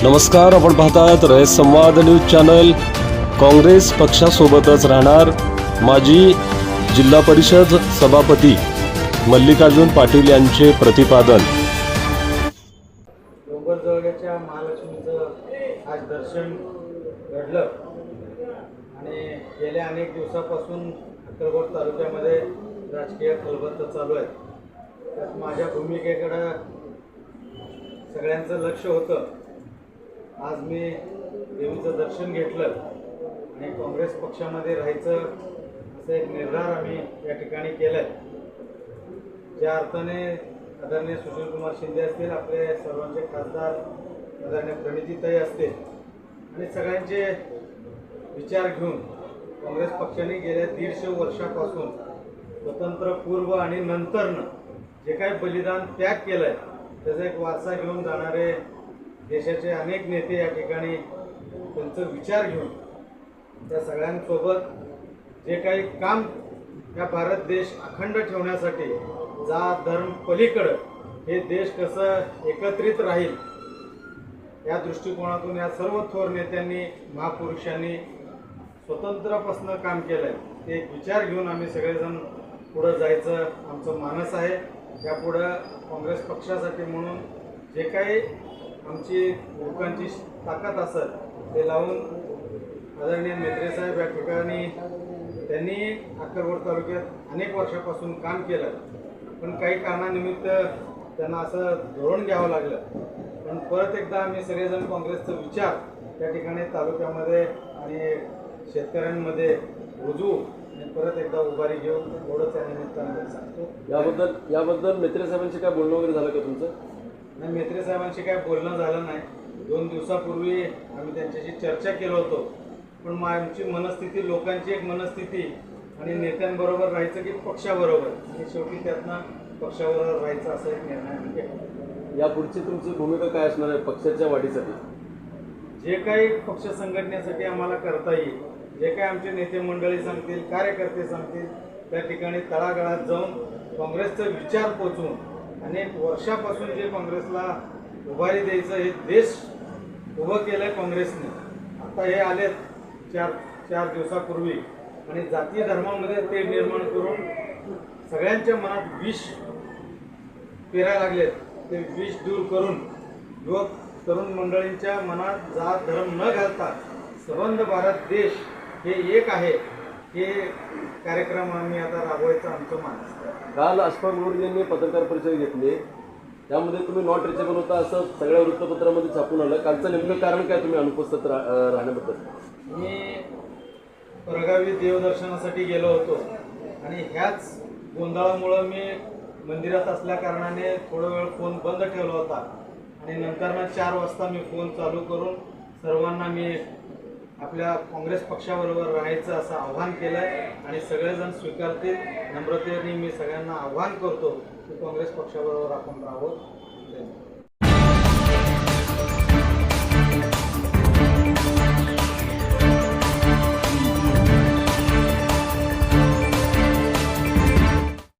नमस्कार, आपण पाहतात रयत संवाद न्यूज चॅनल। काँग्रेस पक्षासोबतच राहणार माजी जिल्हा परिषद सभापती मल्लिकार्जुन पाटील यांचे प्रतिपादन। डोंगरजवळच्या महालक्ष्मीचं आज दर्शन घडलं आणि गेल्या अनेक दिवसापासून अक्कलकोट तालुक्यामध्ये राजकीय खलबत्ता चालू आहे। त्यात माझ्या भूमिकेकडे सगळ्यांचं लक्ष होतं। आज मी देवीचं दर्शन घेतलं आणि काँग्रेस पक्षामध्ये राहायचं असं एक निर्धार आम्ही या ठिकाणी केलाय। ज्या अर्थाने आदरणीय सुशीलकुमार शिंदे असतील, आपले सर्वांचे खासदार आदरणीय प्रणितीताई असतील आणि सगळ्यांचे विचार घेऊन काँग्रेस पक्षाने गेल्या 150 वर्षापासून स्वतंत्र पूर्व आणि नंतरनं जे काही बलिदान त्याग केलंय त्याचा एक वारसा घेऊन जाणारे देशाचे अनेक नेते या ठिकाणी त्यांचा विचार घेऊन त्या सगळ्यांसोबत जे काही काम या भारत देश अखंड ठेवण्यासाठी जात धर्म पलीकडे हे देश कसं एकत्रित राहील या दृष्टिकोनातून या सर्व थोर नेत्यांनी महापुरुषांनी स्वतंत्रपासून काम केलंय। ते एक विचार घेऊन आम्ही सगळेजण पुढे जायचं आमचं मानस आहे। यापुढे काँग्रेस पक्षासाठी म्हणून जे काही आमची लोकांची ताकद असेल ते लावून आदरणीय मेत्रे साहेब या ठिकाणी त्यांनी अक्कलकोट तालुक्यात अनेक वर्षापासून काम केलं, पण काही कारणानिमित्त त्यांना असं धोरण घ्यावं लागलं। पण परत एकदा आम्ही सगळेजण काँग्रेसचा विचार त्या ठिकाणी तालुक्यामध्ये आणि शेतकऱ्यांमध्ये रुजू आणि परत एकदा उभारी घेऊन एवढंच त्या निमित्तानं सांगतो। याबद्दल मेत्रे साहेबांशी काय बोलणं वगैरे झालं का तुमचं? नाही, मेत्रे साहेबांशी काय बोलणं झालं नाही। 2 दिवसापूर्वी आम्ही त्यांच्याशी चर्चा केलो होतो, पण आमची मनस्थिती, लोकांची एक मनस्थिती आणि नेत्यांबरोबर राहायचं की पक्षाबरोबर, आणि शेवटी त्यातनं पक्षाबरोबर राहायचं असा एक निर्णय आम्ही केला। यापुढची तुमची भूमिका काय असणार आहे पक्षाच्या वाढीसाठी? जे काही पक्ष संघटनेसाठी आम्हाला करता येईल, जे काही आमचे नेते मंडळी सांगतील, कार्यकर्ते सांगतील, त्या ठिकाणी तळागाळात जाऊन काँग्रेसचा विचार पोचवून अनेक वर्षापासून जे काँग्रेसला उभारी द्यायचं हे देश उभं केलं आहे काँग्रेसने। आता हे आलेत चार दिवसापूर्वी आणि जाती धर्मामध्ये ते निर्माण करून सगळ्यांच्या मनात विष पेरायला लागलेत। ते विष दूर करून युवक तरुण मंडळींच्या मनात जात धर्म न घालता सबंध भारत देश हे एक आहे, हे कार्यक्रम आम्ही आता राबवायचं आमचं मानस आहे। काल अशफाक उर्फ यांनी पत्रकार परिषद घेतली, त्यामध्ये तुम्ही नॉट रिचेबल होता असं सगळ्या वृत्तपत्रामध्ये छापून आलं। कालचं नेमकं कारण काय तुम्ही अनुपस्थित राहण्याबद्दल? मी परगावी देवदर्शनासाठी गेलो होतो आणि ह्याच गोंधळामुळं मी मंदिरात असल्या कारणाने थोडा वेळ फोन बंद ठेवला होता आणि नंतर 4 वाजता मी फोन चालू करून सर्वांना मी आपल्या काँग्रेस पक्षाबरोबर राहायचं असं आव्हान केलं आहे आणि सगळेजण स्वीकारतील। नम्रतेने मी सगळ्यांना आव्हान करतो की काँग्रेस पक्षाबरोबर आपण राहावं।